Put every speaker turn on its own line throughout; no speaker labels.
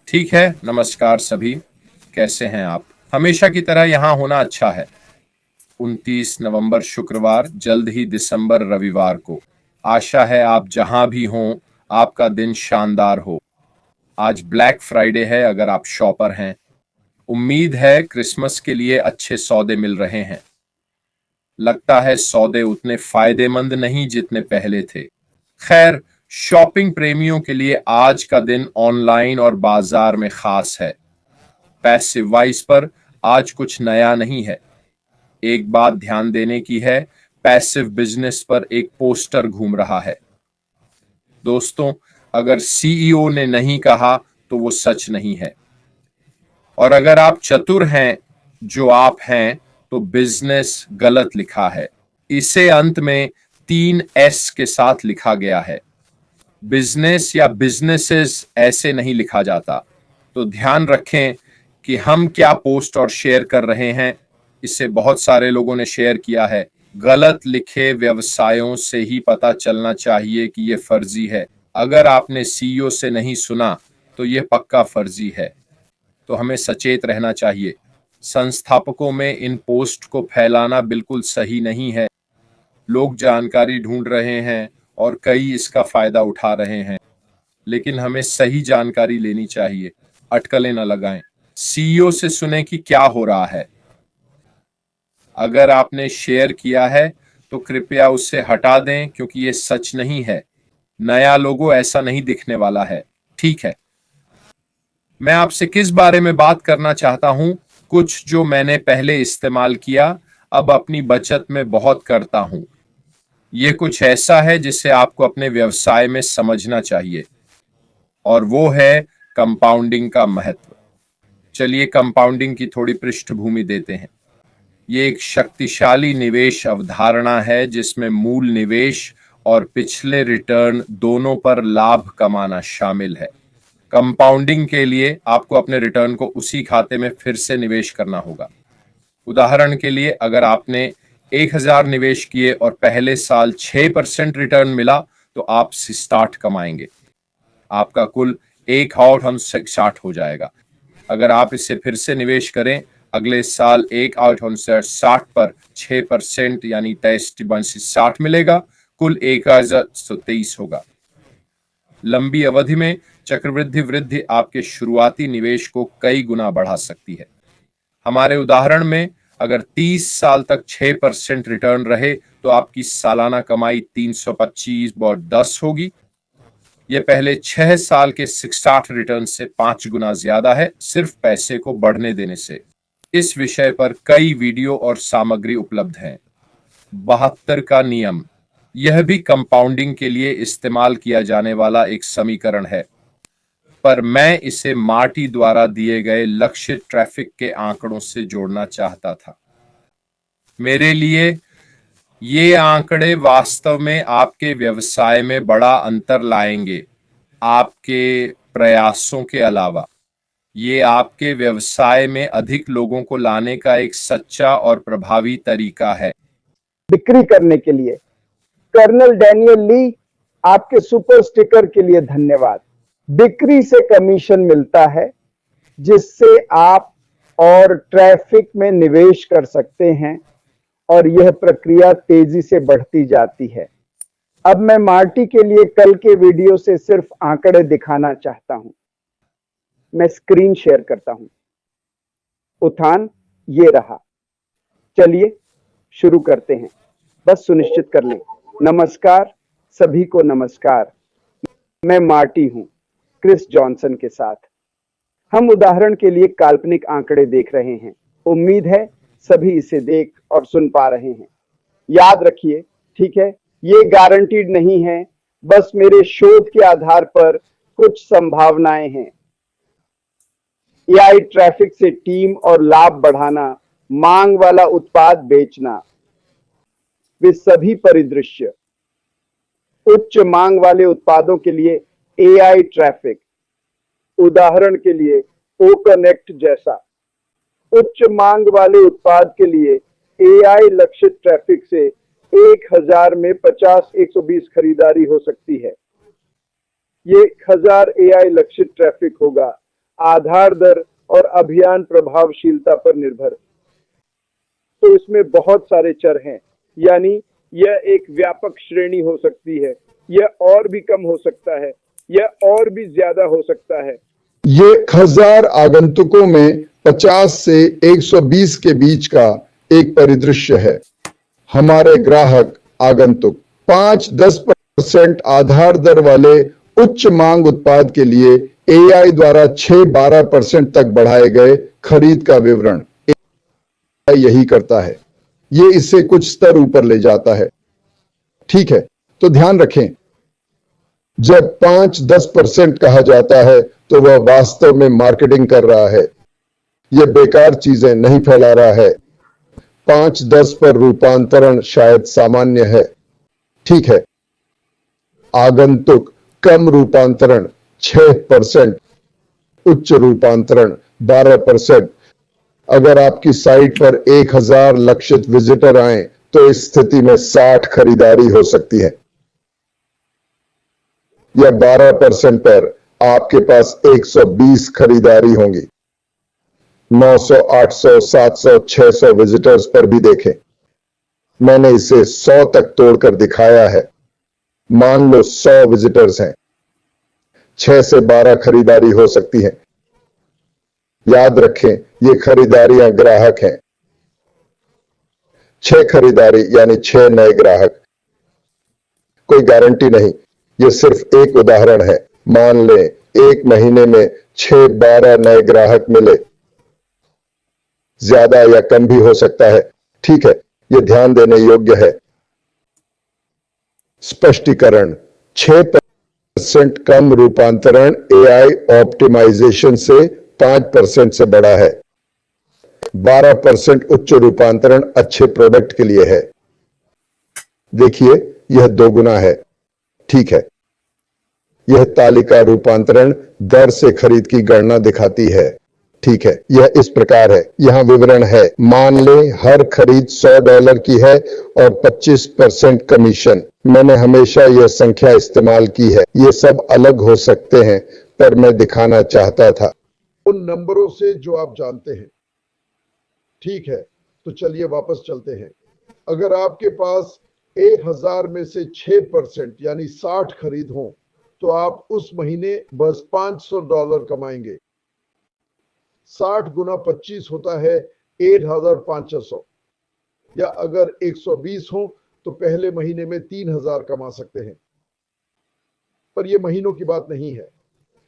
ठीक है, नमस्कार सभी। कैसे हैं आप? हमेशा की तरह यहाँ होना अच्छा है। 29 नवंबर शुक्रवार, जल्द ही दिसंबर रविवार को। आशा है आप जहां भी हों, आपका दिन शानदार हो। आज ब्लैक फ्राइडे है अगर आप शॉपर हैं। उम्मीद है क्रिसमस के लिए अच्छे सौदे मिल रहे हैं। लगता है सौदे उतने फायदेमंद नहीं जितने पहले थे। खैर, शॉपिंग प्रेमियों के लिए आज का दिन ऑनलाइन और बाजार में खास है। पैसिव वाइज पर आज कुछ नया नहीं है। एक बात ध्यान देने की है, पैसिव बिजनेस पर एक पोस्टर घूम रहा है। दोस्तों, अगर सीईओ ने नहीं कहा तो वो सच नहीं है। और अगर आप चतुर हैं, जो आप हैं, तो बिजनेस गलत लिखा है। इसे अंत में 3 S के साथ लिखा गया है। बिजनेस या बिजनेसेस ऐसे नहीं लिखा जाता। तो ध्यान रखें कि हम क्या पोस्ट और शेयर कर रहे हैं। इसे बहुत सारे लोगों ने शेयर किया है। गलत लिखे व्यवसायों से ही पता चलना चाहिए कि ये फर्जी है। अगर आपने सीईओ से नहीं सुना तो ये पक्का फर्जी है। तो हमें सचेत रहना चाहिए। संस्थापकों में इन पोस्ट को फैलाना बिल्कुल सही नहीं है। लोग जानकारी ढूंढ रहे हैं और कई इसका फायदा उठा रहे हैं। लेकिन हमें सही जानकारी लेनी चाहिए, अटकलें न लगाएं। सीईओ से सुने कि क्या हो रहा है। अगर आपने शेयर किया है तो कृपया उसे हटा दें, क्योंकि ये सच नहीं है। नया लोगो ऐसा नहीं दिखने वाला है। ठीक है, मैं आपसे किस बारे में बात करना चाहता हूं? कुछ जो मैंने पहले इस्तेमाल किया, अब अपनी बचत में बहुत करता हूं। ये कुछ ऐसा है जिसे आपको अपने व्यवसाय में समझना चाहिए, और वो है कंपाउंडिंग का महत्व। चलिए कंपाउंडिंग की थोड़ी पृष्ठभूमि देते हैं। ये एक शक्तिशाली निवेश अवधारणा है जिसमें मूल निवेश और पिछले रिटर्न दोनों पर लाभ कमाना शामिल है। कंपाउंडिंग के लिए आपको अपने रिटर्न को उसी खाते में फिर से निवेश करना होगा। उदाहरण के लिए, अगर आपने 1000 निवेश किए और पहले साल 6% रिटर्न मिला, तो आप 60 कमाएंगे। आपका कुल 1/60 हो जाएगा। अगर आप इसे फिर से निवेश करें, अगले साल 1/60 पर 6% यानी 60 मिलेगा, कुल 1123 होगा। लंबी अवधि में चक्रवृद्धि वृद्धि आपके शुरुआती निवेश को कई गुना बढ़ा सकती है। हमारे उदाहरण में अगर 30 साल तक 6% रिटर्न रहे तो आपकी सालाना कमाई 325/10 होगी। यह पहले 6 साल के 60 रिटर्न से 5 गुना ज्यादा है, सिर्फ पैसे को बढ़ने देने से। इस विषय पर कई वीडियो और सामग्री उपलब्ध हैं। 72 का नियम, यह भी कंपाउंडिंग के लिए इस्तेमाल किया जाने वाला एक समीकरण है, पर मैं इसे मार्टी द्वारा दिए गए लक्षित ट्रैफिक के आंकड़ों से जोड़ना चाहता था। मेरे लिए ये आंकड़े वास्तव में आपके व्यवसाय में बड़ा अंतर लाएंगे। आपके प्रयासों के अलावा ये आपके व्यवसाय में अधिक लोगों को लाने का एक सच्चा और प्रभावी तरीका है।
बिक्री करने के लिए कर्नल डैनियल ली, आपके सुपर स्टिकर के लिए धन्यवाद। बिक्री से कमीशन मिलता है जिससे आप और ट्रैफिक में निवेश कर सकते हैं और यह प्रक्रिया तेजी से बढ़ती जाती है। अब मैं मार्टी के लिए कल के वीडियो से सिर्फ आंकड़े दिखाना चाहता हूं। मैं स्क्रीन शेयर करता हूं। उत्थान ये रहा। चलिए शुरू करते हैं। बस सुनिश्चित कर लें। नमस्कार सभी को, नमस्कार। मैं मार्टी हूं, क्रिस जॉनसन के साथ। हम उदाहरण के लिए काल्पनिक आंकड़े देख रहे हैं। उम्मीद है सभी इसे देख और सुन पा रहे हैं। याद रखिए, ठीक है, ये गारंटीड नहीं है, बस मेरे शोध के आधार पर कुछ संभावनाएं हैं। एआई ट्रैफिक से टीम और लाभ बढ़ाना, मांग वाला उत्पाद बेचना, वे सभी परिदृश्य। उच्च मांग वाले उत्पादों के लिए एआई ट्रैफिक, उदाहरण के लिए ओ कनेक्ट जैसा। उच्च मांग वाले उत्पाद के लिए एआई लक्षित ट्रैफिक से 1000 में 50-120 खरीदारी हो सकती है। ये 1000 एआई लक्षित ट्रैफिक होगा। आधार दर और अभियान प्रभावशीलता पर निर्भर। तो इसमें बहुत सारे चर हैं, यानी यह एक व्यापक श्रेणी हो सकती है, यह और भी कम हो सकता है, यह और भी ज्यादा हो सकता है।
ये 1000 आगंतुकों में 50 से 120 के बीच का एक परिदृश्य है। हमारे ग्राहक आगंतुक 5-10% आधार दर वाले उच्च मांग उत्पाद के लिए एआई द्वारा 6-12% तक बढ़ाए गए खरीद का विवरण यही करता है। ये इसे कुछ स्तर ऊपर ले जाता है। ठीक है, तो ध्यान रखें, जब 5-10% कहा जाता है तो वह वास्तव में मार्केटिंग कर रहा है। यह बेकार चीजें नहीं फैला रहा है। 5-10 पर रूपांतरण शायद सामान्य है। ठीक है, आगंतुक कम रूपांतरण 6%, उच्च रूपांतरण 12%। अगर आपकी साइट पर 1000 लक्षित विजिटर आए तो इस स्थिति में 60 खरीदारी हो सकती है, या 12% पर आपके पास 120 खरीदारी होंगी। 900, 800, 700, 600 विजिटर्स पर भी देखें। मैंने इसे 100 तक तोड़कर दिखाया है। मान लो 100 विजिटर्स हैं, 6 से 12 खरीदारी हो सकती है। याद रखें, ये खरीदारियां ग्राहक हैं। 6 खरीदारी यानी 6 नए ग्राहक। कोई गारंटी नहीं, यह सिर्फ एक उदाहरण है। मान लें एक महीने में 6-12 नए ग्राहक मिले, ज्यादा या कम भी हो सकता है। ठीक है, यह ध्यान देने योग्य है। स्पष्टीकरण, 6% कम रूपांतरण एआई ऑप्टिमाइजेशन से 5% से बड़ा है। 12% उच्च रूपांतरण अच्छे प्रोडक्ट के लिए है। देखिए, यह 2 गुना है। ठीक है, यह तालिका रूपांतरण दर से खरीद की गणना दिखाती है। ठीक है, यह इस प्रकार है। यहां विवरण है। मान लें हर खरीद $100 की है और 25% कमीशन। मैंने हमेशा यह संख्या इस्तेमाल की है। ये सब अलग हो सकते हैं, पर मैं दिखाना चाहता था उन नंबरों से जो आप जानते हैं। ठीक है, तो चलिए वापस चलते हैं। अगर आपके पास 1000 में से 6% यानी 60 खरीद हो तो आप उस महीने बस $500 कमाएंगे। 60 गुना 25 होता है 8500, या अगर 120 हो तो पहले महीने में 3000 कमा सकते हैं। पर यह महीनों की बात नहीं है,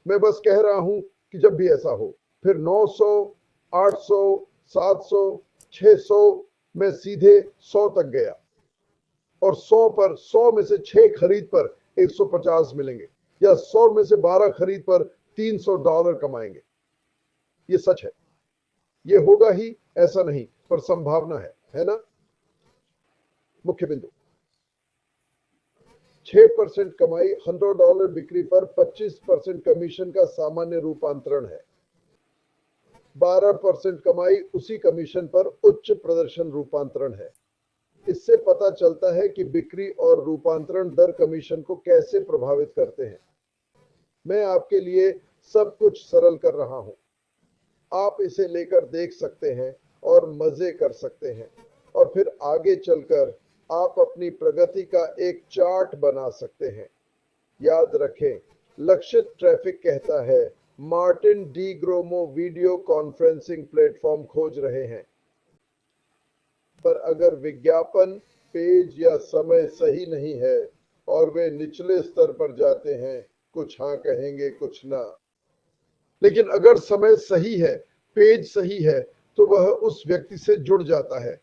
मैं बस कह रहा हूं कि जब भी ऐसा हो, फिर 900, 800, 700, 600 में सीधे 100 तक गया, और 100 पर 100 में से 6 खरीद पर 150 मिलेंगे, या 100 में से 12 खरीद पर $300 कमाएंगे। ये सच है। ये होगा ही ऐसा नहीं, पर संभावना है ना? मुख्य बिंदु, 6% कमाई $100 बिक्री पर 25% कमीशन का सामान्य रूपांतरण है। 12% कमाई उसी कमीशन पर उच्च प्रदर्शन रूपांतरण है। इससे पता चलता है कि बिक्री और रूपांतरण दर कमीशन को कैसे प्रभावित करते हैं। मैं आपके लिए सब कुछ सरल कर रहा हूं। आप इसे लेकर देख सकते हैं और मजे कर सकते हैं, और फिर आगे चलकर आप अपनी प्रगति का एक चार्ट बना सकते हैं। याद रखें, लक्षित ट्रैफिक कहता है Martin D Gromo video conferencing platform खोज रहे हैं, पर अगर विज्ञापन, पेज या समय सही नहीं है और वे निचले स्तर पर जाते हैं, कुछ हाँ कहेंगे कुछ ना। लेकिन अगर समय सही है, पेज सही है, तो वह उस व्यक्ति से जुड़ जाता है।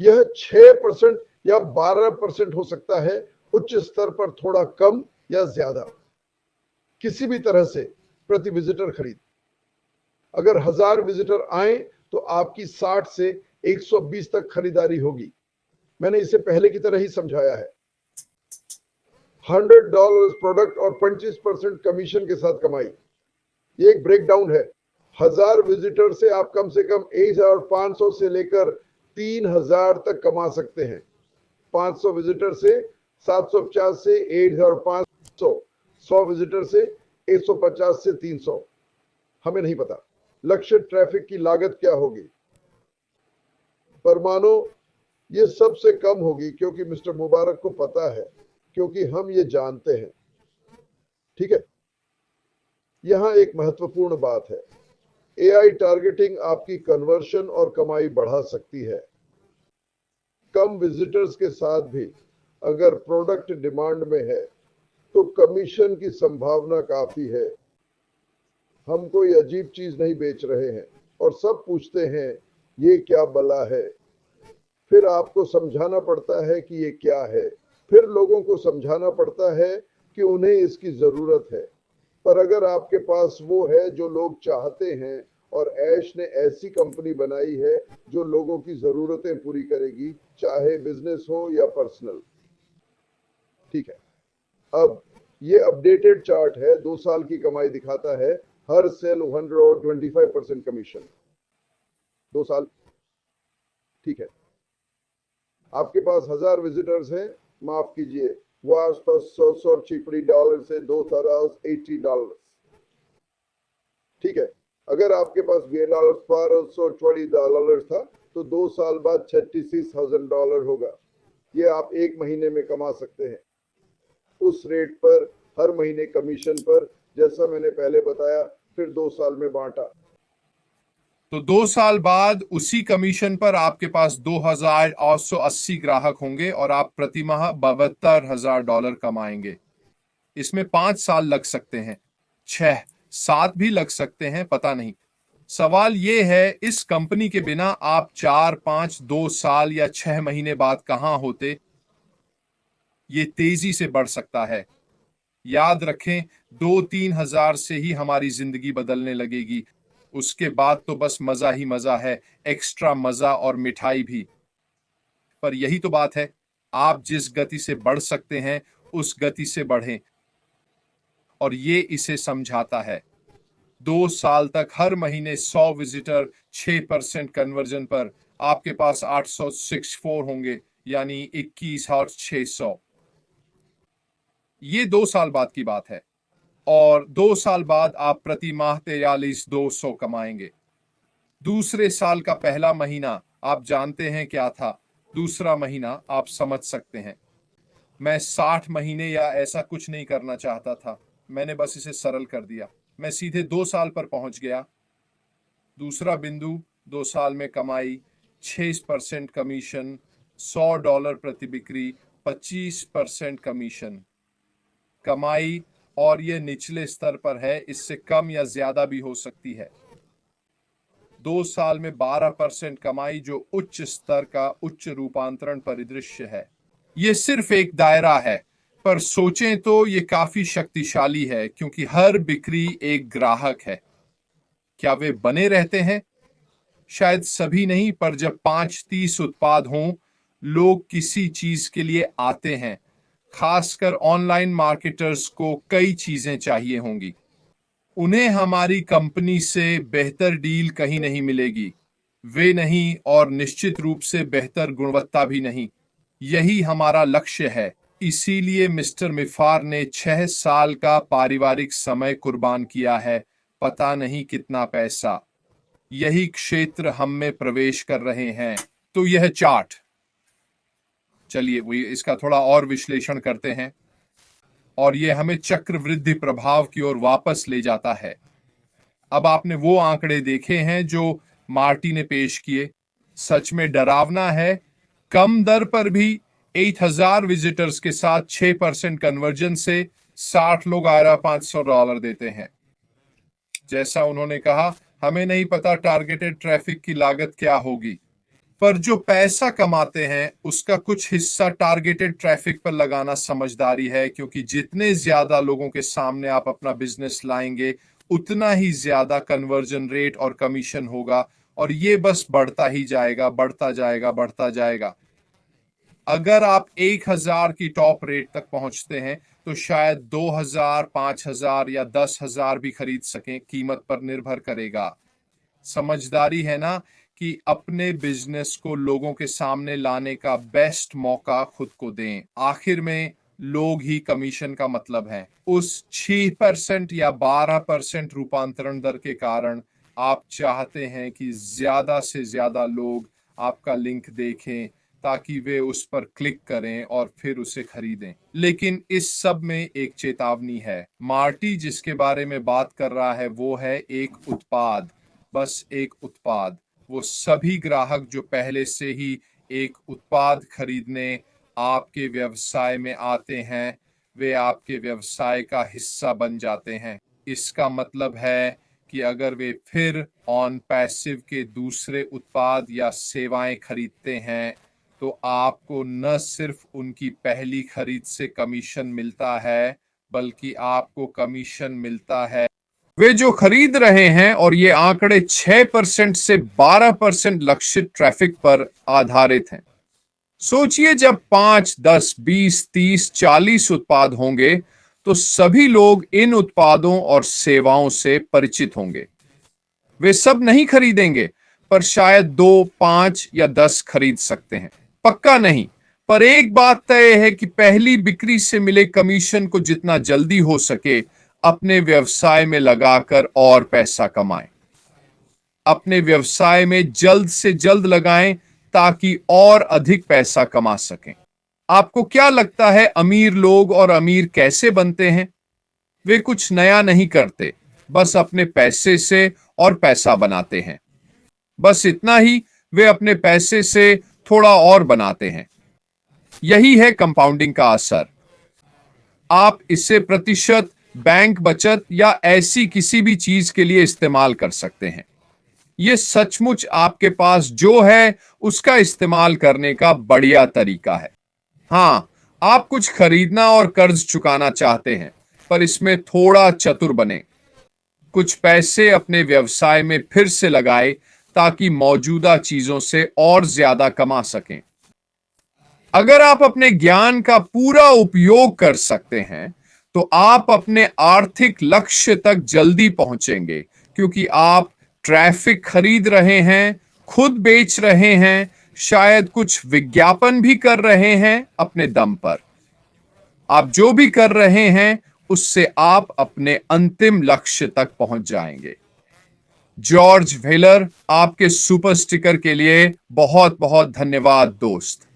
यह 6% या 12% हो सकता है, उच्च स्तर पर थोड़ा कम या ज्यादा, किसी भी तरह से प्रति विजिटर खरीद। अगर 1000 विजिटर आए तो आपकी 60 से 120 तक खरीदारी होगी। मैंने इसे पहले की तरह ही समझाया है। $100 प्रोडक्ट और 25% कमीशन के साथ कमाई। ये एक ब्रेकडाउन है। 1000 विजिटर से आप कम से कम 1500 से लेकर 3000 तक कमा सकते हैं। 500 विजिटर से 750 से 8500, 100 विजिटर से 150 से 300। हमें नहीं पता लक्ष्य ट्रैफिक की लागत क्या होगी, पर मानो ये सबसे कम होगी क्योंकि मिस्टर मुबारक को पता है, क्योंकि हम ये जानते हैं। ठीक है, यहां एक महत्वपूर्ण बात है, एआई टारगेटिंग आपकी कन्वर्शन और कमाई बढ़ा सकती है। कम विजिटर्स के साथ भी अगर प्रोडक्ट डिमांड में है तो कमीशन की संभावना काफी है। हम कोई अजीब चीज नहीं बेच रहे हैं और सब पूछते हैं ये क्या बला है, फिर आपको समझाना पड़ता है कि ये क्या है, फिर लोगों को समझाना पड़ता है कि उन्हें इसकी जरूरत है। पर अगर आपके पास वो है जो लोग चाहते हैं और ऐश ने ऐसी कंपनी बनाई है जो लोगों की जरूरतें पूरी करेगी, चाहे बिजनेस हो या पर्सनल। ठीक है, अब ये अपडेटेड चार्ट है, 2 साल की कमाई दिखाता है, हर सेल 125% कमीशन 2 साल। ठीक है, आपके पास 1000 विजिटर्स हैं, माफ कीजिए वो आसपास 100 चिपड़ी डॉलर से $2,080। ठीक है, अगर आपके पास $1220 था तो 2 साल बाद $36,000 होगा। ये आप 1 महीने में कमा सकते हैं उस रेट पर, हर महीने कमीशन पर, जैसा मैंने पहले बताया, फिर 2 साल में बांटा।
तो 2 साल बाद उसी कमीशन पर आपके पास 2,880 ग्राहक होंगे और आप प्रति माह $72,000 कमाएंगे। इसमें 5 साल लग सकते हैं, 6, 7 भी लग सकते हैं, पता नहीं। सवाल ये है, इस कंपनी के बिना आप 4, 5, 2 साल या 6 महीने बाद कहां होते? ये तेजी से बढ़ सकता है। याद रखें, 2-3 हजार से ही हमारी जिंदगी बदलने लगेगी। उसके बाद तो बस मजा ही मजा है, एक्स्ट्रा मजा और मिठाई भी। पर यही तो बात है, आप जिस गति से बढ़ सकते हैं उस गति से बढ़ें, और ये इसे समझाता है। 2 साल तक हर महीने 100 विजिटर, 6% कन्वर्जन पर आपके पास 864 होंगे, यानी 21,600। ये 2 साल बाद की बात है, और 2 साल बाद आप प्रति माह 43,200 कमाएंगे। दूसरे साल का पहला महीना आप जानते हैं क्या था? दूसरा महीना आप समझ सकते हैं। मैं 60 महीने या ऐसा कुछ नहीं करना चाहता था, मैंने बस इसे सरल कर दिया। मैं सीधे 2 साल पर पहुंच गया। दूसरा बिंदु, 2 साल में कमाई 6% कमीशन, $100 प्रति बिक्री, 25% कमीशन कमाई, और यह निचले स्तर पर है, इससे कम या ज्यादा भी हो सकती है। 2 साल में 12% कमाई, जो उच्च स्तर का उच्च रूपांतरण परिदृश्य है। यह सिर्फ एक दायरा है, पर सोचें तो यह काफी शक्तिशाली है, क्योंकि हर बिक्री एक ग्राहक है। क्या वे बने रहते हैं? शायद सभी नहीं, पर जब 5-30 उत्पाद हों, लोग किसी चीज के लिए आते हैं। खासकर ऑनलाइन मार्केटर्स को कई चीजें चाहिए होंगी। उन्हें हमारी कंपनी से बेहतर डील कहीं नहीं मिलेगी, वे नहीं, और निश्चित रूप से बेहतर गुणवत्ता भी नहीं। यही हमारा लक्ष्य है। इसीलिए मिस्टर मिफार ने 6 साल का पारिवारिक समय कुर्बान किया है, पता नहीं कितना पैसा। यही क्षेत्र हम में प्रवेश कर रहे हैं। तो यह चार्ट, चलिए इसका थोड़ा और विश्लेषण करते हैं, और यह हमें चक्रवृद्धि प्रभाव की ओर वापस ले जाता है। अब आपने वो आंकड़े देखे हैं जो मार्टी ने पेश किए, सच में डरावना है। कम दर पर भी 8,000 विजिटर्स के साथ 6% कन्वर्जन से 60 लोग आया $500 देते हैं। जैसा उन्होंने कहा, हमें नहीं पता टारगेटेड ट्रैफिक की लागत क्या होगी, पर जो पैसा कमाते हैं उसका कुछ हिस्सा टारगेटेड ट्रैफिक पर लगाना समझदारी है, क्योंकि जितने ज्यादा लोगों के सामने आप अपना बिजनेस लाएंगे उतना ही ज्यादा कन्वर्जन रेट और कमीशन होगा, और ये बस बढ़ता ही जाएगा, बढ़ता जाएगा, बढ़ता जाएगा। अगर आप 1,000 की टॉप रेट तक पहुंचते हैं तो शायद 2,000, 5,000 या 10,000 भी खरीद सकें, कीमत पर निर्भर करेगा। समझदारी है ना, कि अपने बिजनेस को लोगों के सामने लाने का बेस्ट मौका खुद को दें। आखिर में लोग ही कमीशन का मतलब है। उस 6% या 12% रूपांतरण दर के कारण आप चाहते हैं कि ज्यादा से ज्यादा लोग आपका लिंक देखें ताकि वे उस पर क्लिक करें और फिर उसे खरीदें। लेकिन इस सब में एक चेतावनी है। मार्टी जिसके बारे में बात कर रहा है वो है एक उत्पाद, बस एक उत्पाद। वो सभी ग्राहक जो पहले से ही एक उत्पाद खरीदने आपके व्यवसाय में आते हैं, वे आपके व्यवसाय का हिस्सा बन जाते हैं। इसका मतलब है कि अगर वे फिर ऑन पैसिव के दूसरे उत्पाद या सेवाएं खरीदते हैं तो आपको न सिर्फ उनकी पहली खरीद से कमीशन मिलता है, बल्कि आपको कमीशन मिलता है वे जो खरीद रहे हैं। और ये आंकड़े 6% से 12% लक्षित ट्रैफिक पर आधारित हैं। सोचिए जब 5, 10, 20, 30, 40 उत्पाद होंगे तो सभी लोग इन उत्पादों और सेवाओं से परिचित होंगे। वे सब नहीं खरीदेंगे, पर शायद 2, 5 या 10 खरीद सकते हैं, पक्का नहीं। पर एक बात तय है कि पहली बिक्री से मिले कमीशन को जितना जल्दी हो सके अपने व्यवसाय में लगाकर और पैसा कमाएं। अपने व्यवसाय में जल्द से जल्द लगाएं ताकि और अधिक पैसा कमा सकें। आपको क्या लगता है अमीर लोग और अमीर कैसे बनते हैं? वे कुछ नया नहीं करते, बस अपने पैसे से और पैसा बनाते हैं। बस इतना ही, वे अपने पैसे से थोड़ा और बनाते हैं। यही है कंपाउंडिंग का असर। आप इसे प्रतिशत, बैंक बचत या ऐसी किसी भी चीज के लिए इस्तेमाल कर सकते हैं। यह सचमुच आपके पास जो है उसका इस्तेमाल करने का बढ़िया तरीका है। हाँ, आप कुछ खरीदना और कर्ज चुकाना चाहते हैं, पर इसमें थोड़ा चतुर बने। कुछ पैसे अपने व्यवसाय में फिर से लगाए ताकि मौजूदा चीजों से और ज्यादा कमा सकें। अगर आप अपने ज्ञान का पूरा उपयोग कर सकते हैं तो आप अपने आर्थिक लक्ष्य तक जल्दी पहुंचेंगे, क्योंकि आप ट्रैफिक खरीद रहे हैं, खुद बेच रहे हैं, शायद कुछ विज्ञापन भी कर रहे हैं अपने दम पर। आप जो भी कर रहे हैं उससे आप अपने अंतिम लक्ष्य तक पहुंच जाएंगे। जॉर्ज व्हीलर, आपके सुपर स्टिकर के लिए बहुत बहुत धन्यवाद दोस्त।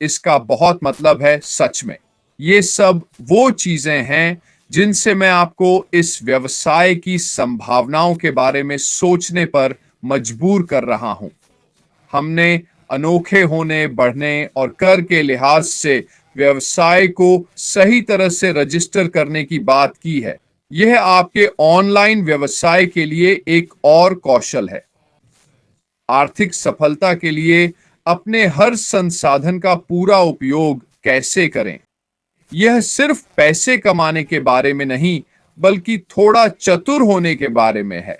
इसका बहुत मतलब है सच में। ये सब वो चीजें हैं जिनसे मैं आपको इस व्यवसाय की संभावनाओं के बारे में सोचने पर मजबूर कर रहा हूं। हमने अनोखे होने, बढ़ने और कर के लिहाज से व्यवसाय को सही तरह से रजिस्टर करने की बात की है। यह आपके ऑनलाइन व्यवसाय के लिए एक और कौशल है। आर्थिक सफलता के लिए अपने हर संसाधन का पूरा उपयोग कैसे करें, यह सिर्फ पैसे कमाने के बारे में नहीं, बल्कि थोड़ा चतुर होने के बारे में है।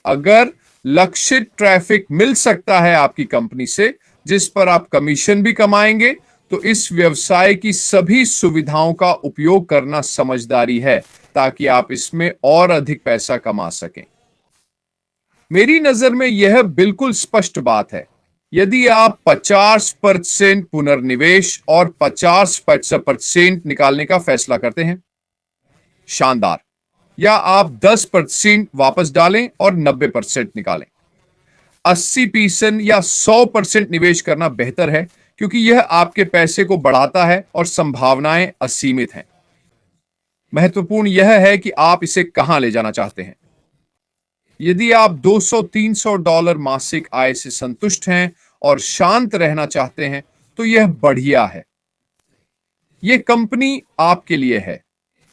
अगर लक्षित ट्रैफिक मिल सकता है आपकी कंपनी से जिस पर आप कमीशन भी कमाएंगे, तो इस व्यवसाय की सभी सुविधाओं का उपयोग करना समझदारी है ताकि आप इसमें और अधिक पैसा कमा सकें। मेरी नजर में यह बिल्कुल स्पष्ट बात है। यदि आप 50% पुनर्निवेश और 50% निकालने का फैसला करते हैं, शानदार। या आप 10% वापस डालें और 90% निकालें। 80% या 100% निवेश करना बेहतर है, क्योंकि यह आपके पैसे को बढ़ाता है और संभावनाएं असीमित हैं। महत्वपूर्ण यह है कि आप इसे कहां ले जाना चाहते हैं। यदि आप $200-300 मासिक आय से संतुष्ट हैं और शांत रहना चाहते हैं तो यह बढ़िया है। यह कंपनी आपके लिए है।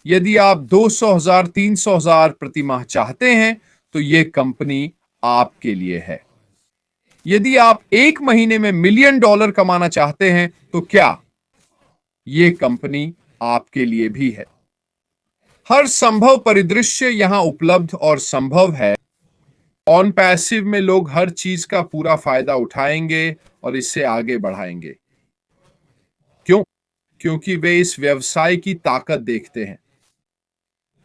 यदि आप 200,000-300,000 प्रति माह चाहते हैं तो यह कंपनी आपके लिए है। यदि आप एक महीने में $1 मिलियन कमाना चाहते हैं तो क्या यह कंपनी आपके लिए भी है। हर संभव परिदृश्य यहां उपलब्ध और संभव है। ऑन पैसिव में लोग हर चीज का पूरा फायदा उठाएंगे और इसे आगे बढ़ाएंगे। क्यों? क्योंकि वे इस व्यवसाय की ताकत देखते हैं।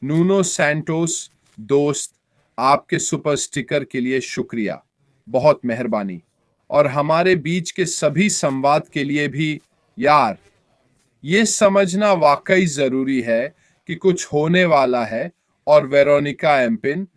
नूनो सैंटोस, दोस्त, आपके सुपर स्टिकर के लिए शुक्रिया, बहुत मेहरबानी। और हमारे बीच के सभी संवाद के लिए भी यार, ये समझना वाकई जरूरी है कि कुछ होने वाला है। और वेरोनिका एम्पिन,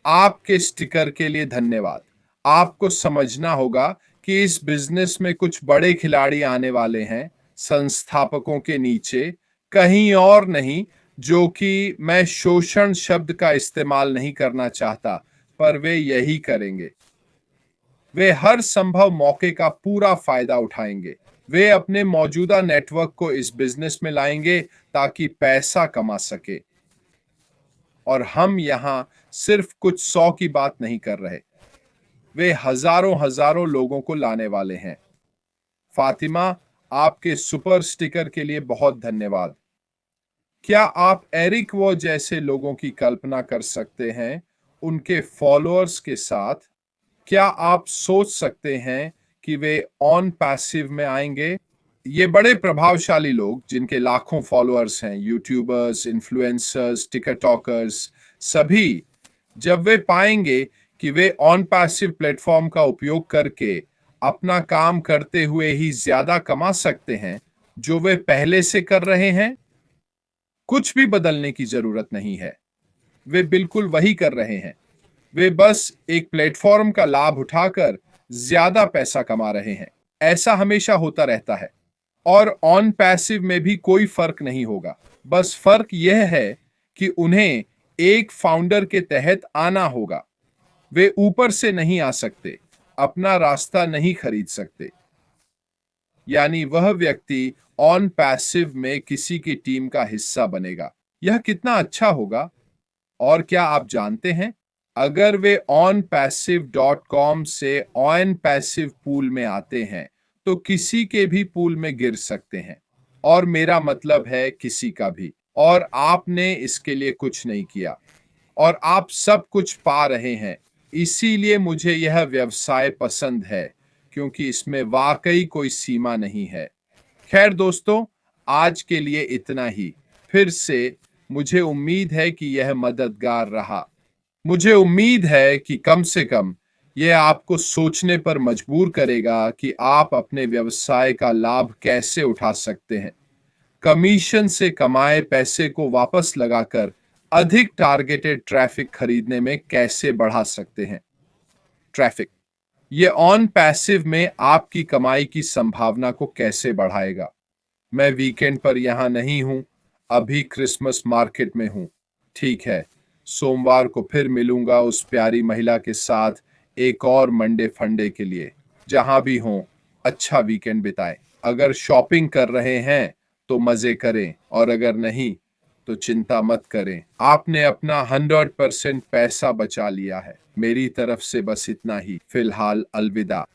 आपके स्टिकर के लिए धन्यवाद। आपको समझना होगा कि इस बिजनेस में कुछ बड़े खिलाड़ी आने वाले हैं, संस्थापकों के नीचे, कहीं और नहीं। जो कि मैं शोषण शब्द का इस्तेमाल नहीं करना चाहता, पर वे यही करेंगे। वे हर संभव मौके का पूरा फायदा उठाएंगे। वे अपने मौजूदा नेटवर्क को इस बिजनेस में लाएंगे ताकि पैसा कमा सके। और हम यहां सिर्फ कुछ 100 की बात नहीं कर रहे, वे हजारों हजारों लोगों को लाने वाले हैं। फातिमा, आपके सुपर स्टिकर के लिए बहुत धन्यवाद। क्या आप एरिक वो जैसे लोगों की कल्पना कर सकते हैं, उनके फॉलोअर्स के साथ? क्या आप सोच सकते हैं कि वे ऑन पैसिव में आएंगे? ये बड़े प्रभावशाली लोग जिनके लाखों फॉलोअर्स हैं, यूट्यूबर्स, इन्फ्लुएंसर्स, टिकटॉकर्स, सभी, जब वे पाएंगे कि वे ऑन पैसिव प्लेटफॉर्म का उपयोग करके अपना काम करते हुए ही ज्यादा कमा सकते हैं जो वे पहले से कर रहे हैं, कुछ भी बदलने की जरूरत नहीं है। वे बिल्कुल वही कर रहे हैं। वे बस एक प्लेटफॉर्म का लाभ उठाकर ज्यादा पैसा कमा रहे हैं। ऐसा हमेशा होता रहता है और ऑन पैसिव में भी कोई फर्क नहीं होगा। बस फर्क यह है कि उन्हें एक फाउंडर के तहत आना होगा। वे ऊपर से नहीं आ सकते, अपना रास्ता नहीं खरीद सकते। यानी वह व्यक्ति ऑन पैसिव में किसी की टीम का हिस्सा बनेगा। यह कितना अच्छा होगा। और क्या आप जानते हैं, अगर वे onpassive.com से ऑन पैसिव पूल में आते हैं तो किसी के भी पूल में गिर सकते हैं। और मेरा मतलब है किसी का भी। और आपने इसके लिए कुछ नहीं किया और आप सब कुछ पा रहे हैं। इसीलिए मुझे यह व्यवसाय पसंद है, क्योंकि इसमें वाकई कोई सीमा नहीं है। खैर दोस्तों, आज के लिए इतना ही। फिर से मुझे उम्मीद है कि यह मददगार रहा। मुझे उम्मीद है कि कम से कम यह आपको सोचने पर मजबूर करेगा कि आप अपने व्यवसाय का लाभ कैसे उठा सकते हैं। कमीशन से कमाए पैसे को वापस लगाकर अधिक टारगेटेड ट्रैफिक खरीदने में कैसे बढ़ा सकते हैं। ट्रैफिक, ये ऑन पैसिव में आपकी कमाई की संभावना को कैसे बढ़ाएगा। मैं वीकेंड पर यहां नहीं हूं, अभी क्रिसमस मार्केट में हूं। ठीक है, सोमवार को फिर मिलूंगा उस प्यारी महिला के साथ एक और मंडे फंडे के लिए। जहां भी हों, अच्छा वीकेंड बिताएं। अगर शॉपिंग कर रहे हैं तो मजे करें, और अगर नहीं तो चिंता मत करें, आपने अपना 100% पैसा बचा लिया है। मेरी तरफ से बस इतना ही। फिलहाल अलविदा।